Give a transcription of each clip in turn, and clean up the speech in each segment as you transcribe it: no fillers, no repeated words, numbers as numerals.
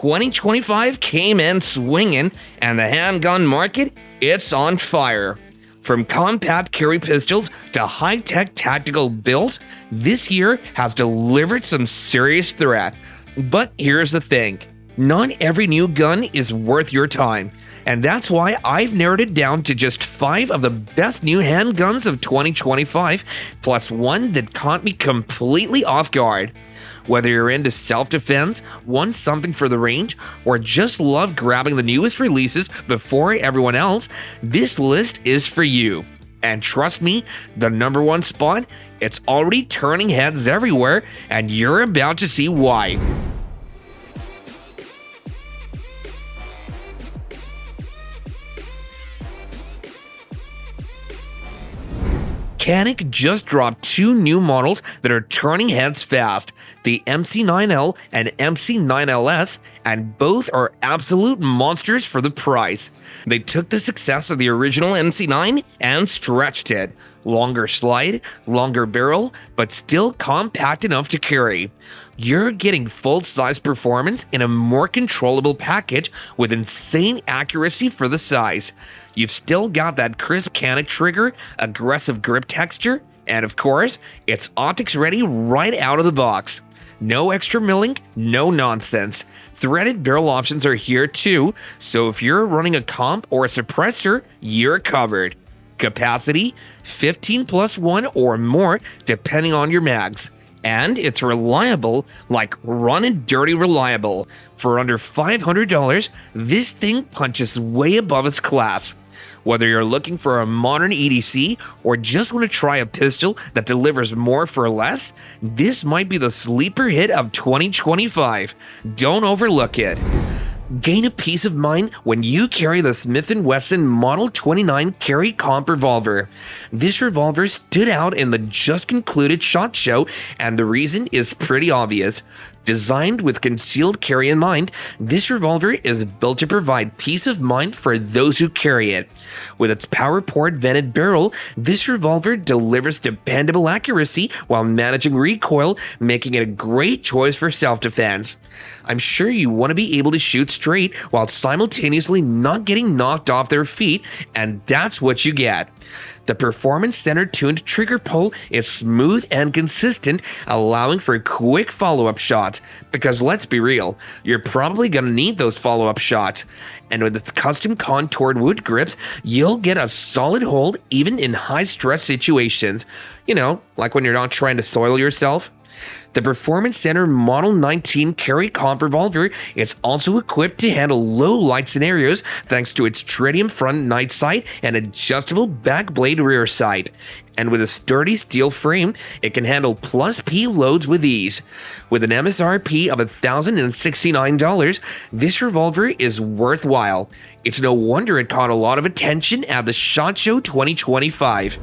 2025 came in swinging, and the handgun market, it's on fire. From compact carry pistols to high-tech tactical builds, this year has delivered some serious threat. But here's the thing, not every new gun is worth your time. And that's why I've narrowed it down to just 5 of the best new handguns of 2025, plus one that caught me completely off guard. Whether you're into self-defense, want something for the range, or just love grabbing the newest releases before everyone else, this list is for you. And trust me, the number one spot, it's already turning heads everywhere, and you're about to see why. Caltech just dropped 2 new models that are turning heads fast, the MC9L and MC9LS, and both are absolute monsters for the price. They took the success of the original MC9 and stretched it. Longer slide, longer barrel, but still compact enough to carry. You're getting full-size performance in a more controllable package with insane accuracy for the size. You've still got that crisp Caltech trigger, aggressive grip texture, and of course, it's optics ready right out of the box. No extra milling, no nonsense. Threaded barrel options are here too, so if you're running a comp or a suppressor, you're covered. Capacity, 15+1 or more depending on your mags. And it's reliable, like running dirty reliable. For under $500, this thing punches way above its class. Whether you're looking for a modern EDC or just want to try a pistol that delivers more for less, this might be the sleeper hit of 2025. Don't overlook it. Gain a peace of mind when you carry the Smith & Wesson Model 29 Carry Comp revolver. This revolver stood out in the just concluded SHOT Show, and the reason is pretty obvious. Designed with concealed carry in mind, this revolver is built to provide peace of mind for those who carry it. With its power-port vented barrel, this revolver delivers dependable accuracy while managing recoil, making it a great choice for self-defense. I'm sure you want to be able to shoot straight while simultaneously not getting knocked off their feet, and that's what you get. The Performance Center tuned trigger pull is smooth and consistent, allowing for quick follow-up shots, because let's be real, you're probably gonna need those follow-up shots. And with its custom contoured wood grips, you'll get a solid hold even in high-stress situations. You know, like when you're not trying to soil yourself. The Performance Center Model 19 Carry Comp revolver is also equipped to handle low light scenarios thanks to its tritium front night sight and adjustable back blade rear sight. And with a sturdy steel frame, it can handle plus P loads with ease. With an MSRP of $1,069, this revolver is worthwhile. It's no wonder it caught a lot of attention at the SHOT Show 2025.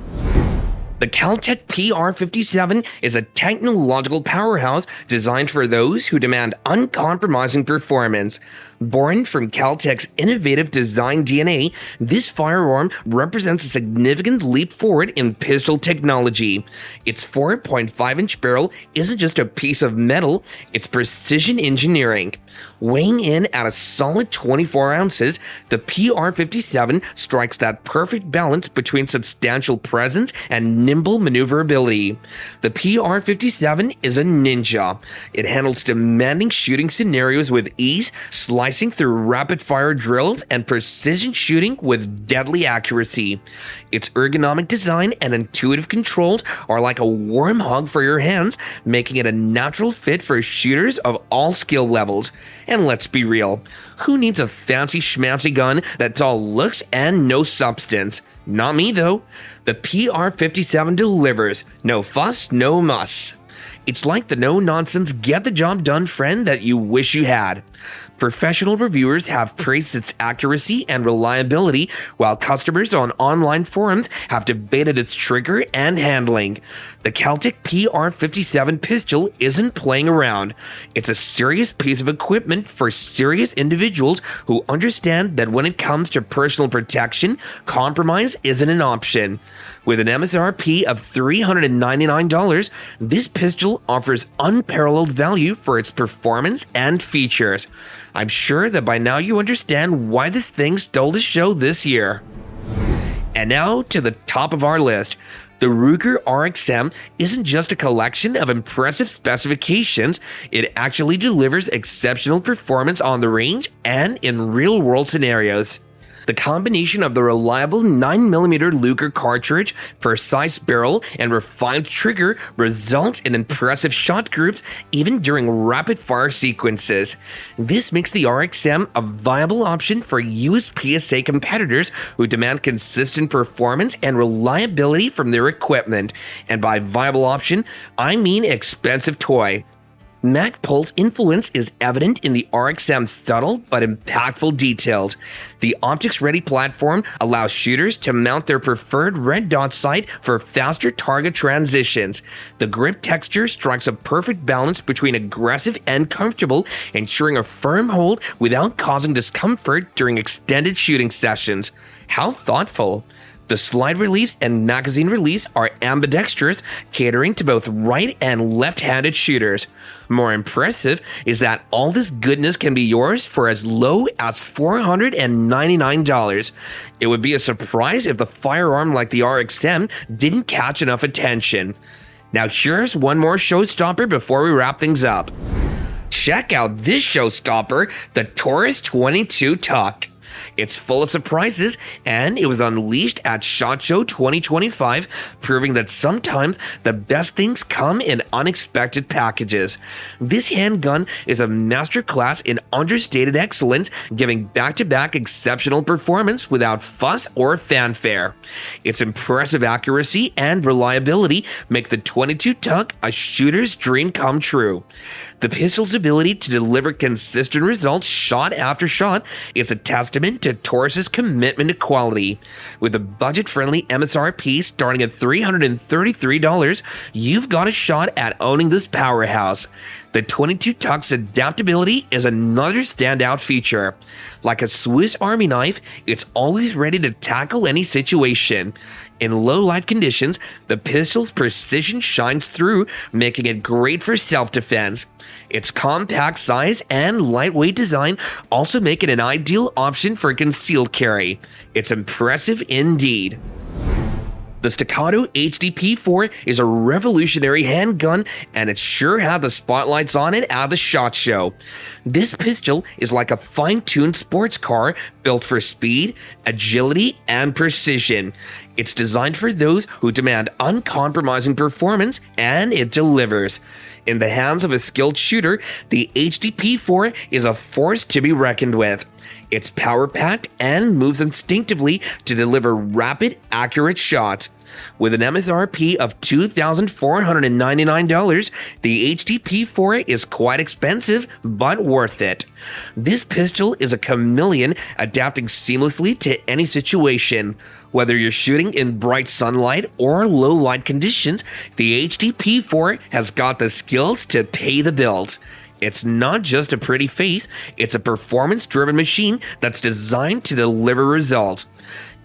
The Caltech PR57 is a technological powerhouse designed for those who demand uncompromising performance. Born from Caltech's innovative design DNA, this firearm represents a significant leap forward in pistol technology. Its 4.5-inch barrel isn't just a piece of metal, it's precision engineering. Weighing in at a solid 24 ounces, the PR57 strikes that perfect balance between substantial presence and nimble maneuverability. The PR57 is a ninja. It handles demanding shooting scenarios with ease, slicing through rapid-fire drills and precision shooting with deadly accuracy. Its ergonomic design and intuitive controls are like a warm hug for your hands, making it a natural fit for shooters of all skill levels. And let's be real, who needs a fancy schmancy gun that's all looks and no substance? Not me though. The PR57 delivers. No fuss, no muss. It's like the no-nonsense, get-the-job-done friend that you wish you had. Professional reviewers have praised its accuracy and reliability, while customers on online forums have debated its trigger and handling. The Caltech PR57 pistol isn't playing around. It's a serious piece of equipment for serious individuals who understand that when it comes to personal protection, compromise isn't an option. With an MSRP of $399, this pistol offers unparalleled value for its performance and features. I'm sure that by now you understand why this thing stole the show this year. And now to the top of our list. The Ruger RXM isn't just a collection of impressive specifications, it actually delivers exceptional performance on the range and in real-world scenarios. The combination of the reliable 9mm Luger cartridge, precise barrel, and refined trigger results in impressive shot groups even during rapid-fire sequences. This makes the RXM a viable option for USPSA competitors who demand consistent performance and reliability from their equipment. And by viable option, I mean expensive toy. Magpul's influence is evident in the RXM's subtle but impactful details. The optics-ready platform allows shooters to mount their preferred red dot sight for faster target transitions. The grip texture strikes a perfect balance between aggressive and comfortable, ensuring a firm hold without causing discomfort during extended shooting sessions. How thoughtful! The slide release and magazine release are ambidextrous, catering to both right and left-handed shooters. More impressive is that all this goodness can be yours for as low as $499. It would be a surprise if the firearm like the RXM didn't catch enough attention. Now here's one more showstopper before we wrap things up. Check out this showstopper, the Taurus 22 Tuck. It's full of surprises, and it was unleashed at SHOT Show 2025, proving that sometimes the best things come in unexpected packages. This handgun is a masterclass in understated excellence, giving back-to-back exceptional performance without fuss or fanfare. Its impressive accuracy and reliability make the 22 Tuck a shooter's dream come true. The pistol's ability to deliver consistent results shot after shot is a testament to Taurus's commitment to quality. With a budget-friendly MSRP starting at $333, you've got a shot at owning this powerhouse. The 22 Tuck's adaptability is another standout feature. Like a Swiss Army knife, it's always ready to tackle any situation. In low light conditions, the pistol's precision shines through, making it great for self-defense. Its compact size and lightweight design also make it an ideal option for concealed carry. It's impressive indeed. The Staccato HD4 is a revolutionary handgun, and it sure had the spotlights on it at the SHOT Show. This pistol is like a fine-tuned sports car built for speed, agility, and precision. It's designed for those who demand uncompromising performance, and it delivers. In the hands of a skilled shooter, the HD4 is a force to be reckoned with. It's power-packed and moves instinctively to deliver rapid, accurate shots. With an MSRP of $2,499, the HD4 is quite expensive, but worth it. This pistol is a chameleon, adapting seamlessly to any situation. Whether you're shooting in bright sunlight or low light conditions, the HD4 has got the skills to pay the bills. It's not just a pretty face, it's a performance-driven machine that's designed to deliver results.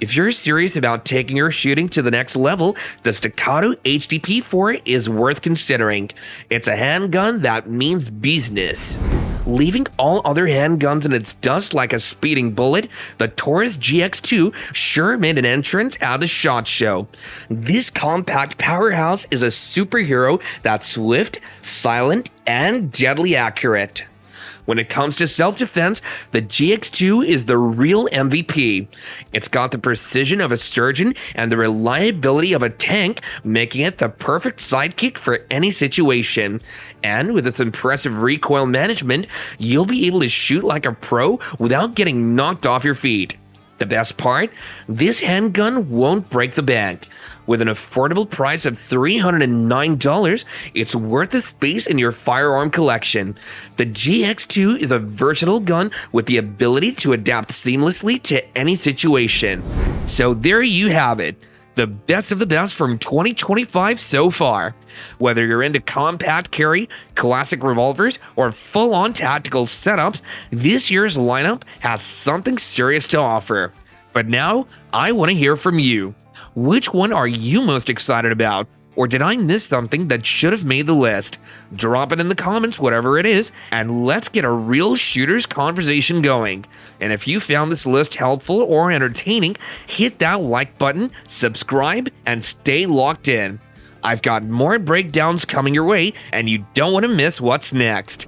If you're serious about taking your shooting to the next level, the Staccato HD4 is worth considering. It's a handgun that means business. Leaving all other handguns in its dust like a speeding bullet, the Taurus GX2 sure made an entrance at the SHOT Show. This compact powerhouse is a superhero that's swift, silent, and deadly accurate. When it comes to self-defense, the GX2 is the real MVP. It's got the precision of a surgeon and the reliability of a tank, making it the perfect sidekick for any situation. And with its impressive recoil management, you'll be able to shoot like a pro without getting knocked off your feet. The best part? This handgun won't break the bank. With an affordable price of $309, it's worth the space in your firearm collection. The GX2 is a versatile gun with the ability to adapt seamlessly to any situation. So there you have it. the best of the best from 2025 so far. Whether you're into compact carry, classic revolvers, or full-on tactical setups, this year's lineup has something serious to offer. But now, I want to hear from you. Which one are you most excited about? Or did I miss something that should have made the list? Drop it in the comments, whatever it is, and let's get a real shooters conversation going. And if you found this list helpful or entertaining, hit that like button, subscribe, and stay locked in. I've got more breakdowns coming your way, and you don't want to miss what's next.